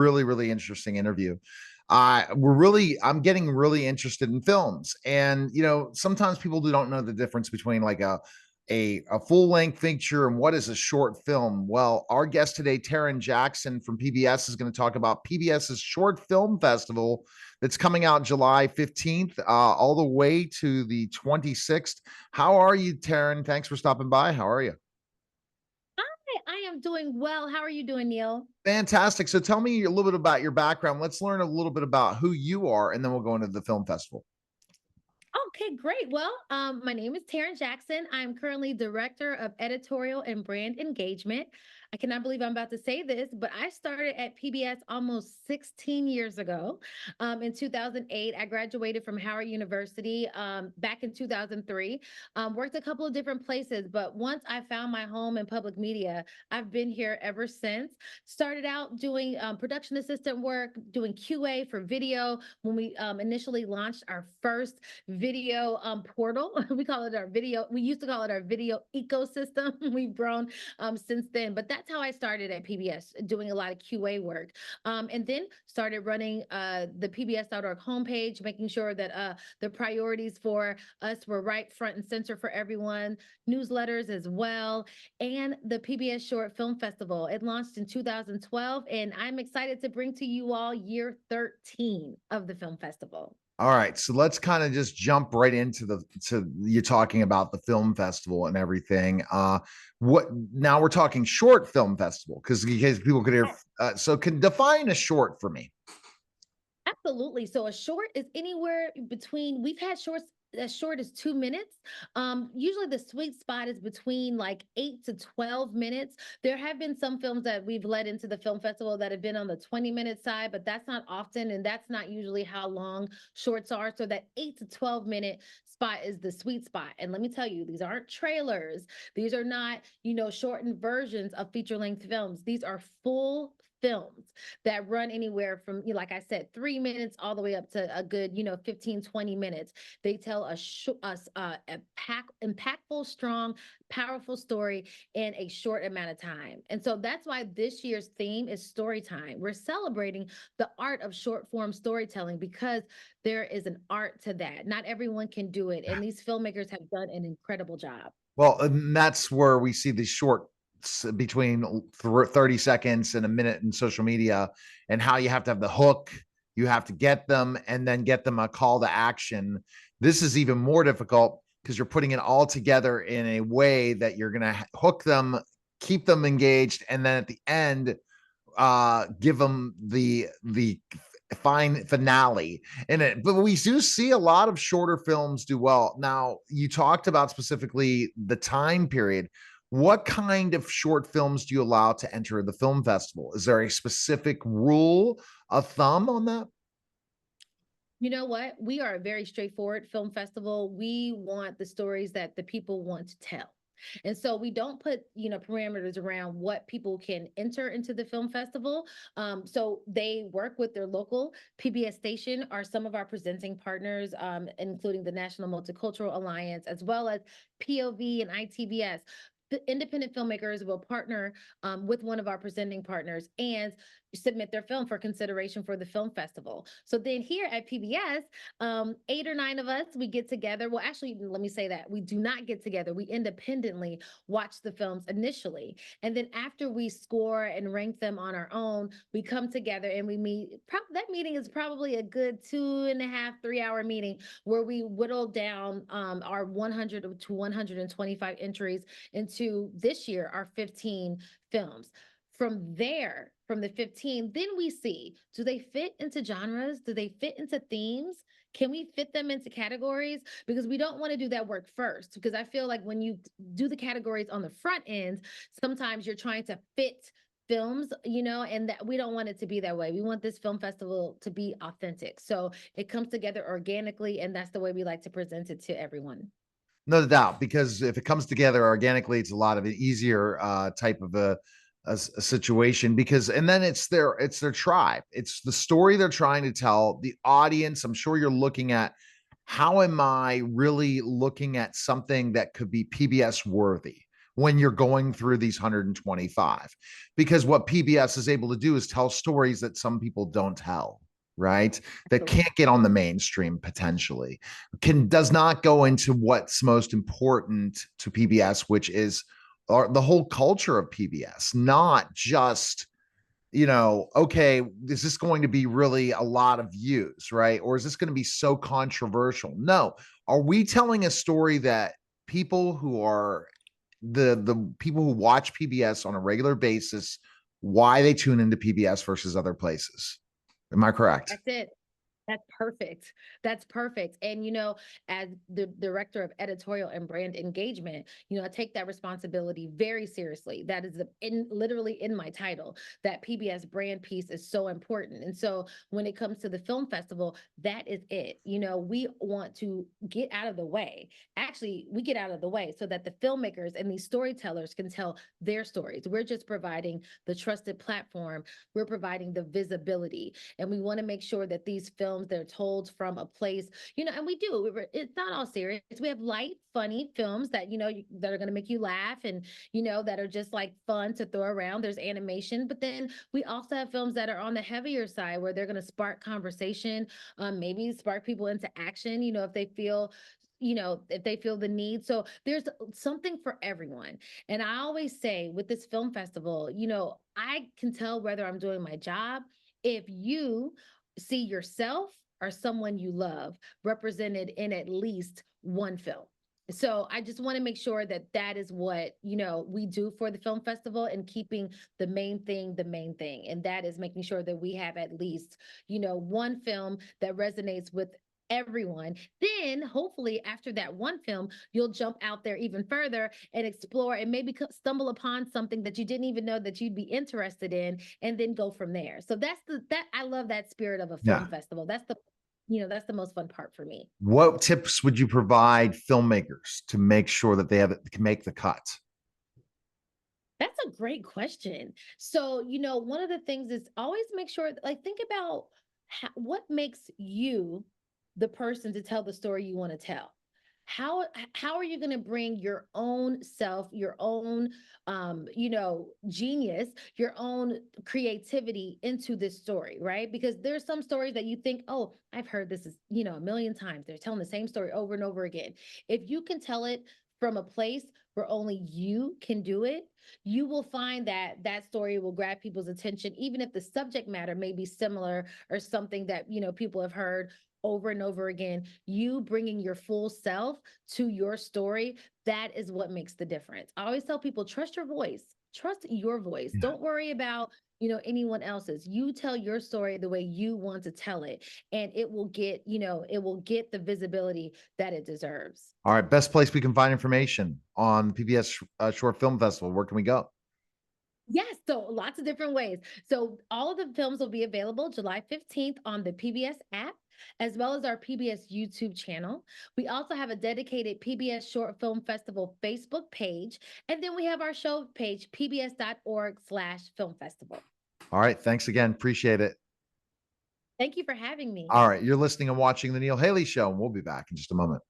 Really, really interesting interview. I'm getting really interested in films, and sometimes people don't know the difference between like a full length feature and what is a short film. Well, our guest today, Taryn Jackson from PBS, is going to talk about PBS's Short Film Festival that's coming out July 15th, all the way to the 26th. How are you, Taryn? Thanks for stopping by. How are you? Hi, I am doing well. How are you doing, Neil? Fantastic. So tell me a little bit about your background. Let's learn a little bit about who you are, and then we'll go into the film festival. Okay, great. Well, my name is Taryn Jackson. I'm currently director of editorial and brand engagement. I cannot believe I'm about to say this, but I started at PBS almost 16 years ago. In 2008, I graduated from Howard University back in 2003. Worked a couple of different places, but once I found my home in public media, I've been here ever since. Started out doing production assistant work, doing QA for video when we initially launched our first video portal. We call it our video. We used to call it our video ecosystem. We've grown since then, but that's how I started at PBS, doing a lot of QA work, and then started running the PBS.org homepage, making sure that the priorities for us were right front and center for everyone. Newsletters as well, and the PBS Short Film Festival. It launched in 2012, and I'm excited to bring to you all year 13 of the film festival. All right, so let's kind of just jump right into the to you talking about the film festival and everything. What now we're talking short film festival because people could hear. So can define a short for me. Absolutely. So a short is anywhere between, we've had shorts as short as 2 minutes. Usually the sweet spot is between like 8 to 12 minutes. There have been some films that we've led into the film festival that have been on the 20-minute side, but that's not often. And that's not usually how long shorts are. So that 8 to 12 minute spot is the sweet spot. And let me tell you, these aren't trailers. These are not, shortened versions of feature length films. These are full films that run anywhere from, like I said, 3 minutes all the way up to a good, 15, 20 minutes. They tell impactful, strong, powerful story in a short amount of time. And so that's why this year's theme is story time. We're celebrating the art of short form storytelling because there is an art to that. Not everyone can do it. And these filmmakers have done an incredible job. Well, and that's where we see these short between 30 seconds and a minute in social media, and how you have to have the hook, you have to get them, and then get them a call to action. This is even more difficult because you're putting it all together in a way that you're going to hook them, keep them engaged, and then at the end give them the fine finale in it. But we do see a lot of shorter films do well. Now, you talked about specifically the time period. What kind of short films do you allow to enter the film festival? Is there a specific rule of thumb on that? You know what? We are a very straightforward film festival. We want the stories that the people want to tell. And so we don't put, parameters around what people can enter into the film festival. So they work with their local PBS station, are some of our presenting partners, including the National Multicultural Alliance, as well as POV and ITBS. The independent filmmakers will partner with one of our presenting partners and submit their film for consideration for the film festival. So then here at PBS, 8 or 9 of us, we get together. Well, actually, let me say that we do not get together. We independently watch the films initially. And then after we score and rank them on our own, we come together and we meet. That meeting is probably a good 2.5, 3 hour meeting where we whittle down our 100 to 125 entries into this year, our 15 films. From there, from the 15, then we see, do they fit into genres? Do they fit into themes? Can we fit them into categories? Because we don't want to do that work first. Because I feel like when you do the categories on the front end, sometimes you're trying to fit films, and that we don't want it to be that way. We want this film festival to be authentic. So it comes together organically, and that's the way we like to present it to everyone. No doubt, because if it comes together organically, it's a lot of an easier type of a situation. Because and then it's their tribe, it's the story they're trying to tell the audience. I'm sure you're looking at, how am I really looking at something that could be PBS worthy? when you're going through these 125, because what PBS is able to do is tell stories that some people don't tell, right? That Absolutely. can't get on the mainstream potentially, does not go into what's most important to PBS, which is the whole culture of PBS, not just, okay, is this going to be really a lot of views, right? Or is this going to be so controversial? No. Are we telling a story that people who are the people who watch PBS on a regular basis, why they tune into PBS versus other places? Am I correct? That's it. That's perfect. That's perfect. And, as the director of editorial and brand engagement, I take that responsibility very seriously. That is literally in my title. That PBS brand piece is so important. And so when it comes to the film festival, that is it. We want to get out of the way. Actually, we get out of the way so that the filmmakers and these storytellers can tell their stories. We're just providing the trusted platform. We're providing the visibility. And we want to make sure that these films, they're told from a place, and we do. It's not all serious. We have light, funny films that, that are going to make you laugh and, that are just like fun to throw around. There's animation, but then we also have films that are on the heavier side where they're going to spark conversation, maybe spark people into action, if they feel the need. So there's something for everyone. And I always say with this film festival, I can tell whether I'm doing my job if you see yourself or someone you love represented in at least one film. So I just want to make sure that that is what, we do for the film festival, and keeping the main thing the main thing. And that is making sure that we have at least, one film that resonates with everyone. Then hopefully after that one film, you'll jump out there even further and explore and maybe stumble upon something that you didn't even know that you'd be interested in, and then go from there. So that I love that spirit of a Yeah. film festival. That's the most fun part for me. What tips would you provide filmmakers to make sure that they can make the cut? That's a great question. So, one of the things is always make sure, like, think about what makes you the person to tell the story you want to tell. How are you going to bring your own self, your own genius, your own creativity into this story, right? Because there's some stories that you think, "Oh, I've heard this is, a million times. They're telling the same story over and over again." If you can tell it from a place where only you can do it, you will find that that story will grab people's attention, even if the subject matter may be similar or something that, people have heard over and over again. You bringing your full self to your story, that is what makes the difference. I always tell people, trust your voice. Trust your voice. Yeah. Don't worry about, anyone else's. You tell your story the way you want to tell it, and it will get the visibility that it deserves. All right. Best place we can find information on the PBS Short Film Festival. Where can we go? Yes, so lots of different ways. So all of the films will be available July 15th on the PBS app, as well as our PBS YouTube channel. We also have a dedicated PBS Short Film Festival Facebook page. And then we have our show page, pbs.org/film festival. All right. Thanks again. Appreciate it. Thank you for having me. All right. You're listening and watching The Neil Haley Show, and we'll be back in just a moment.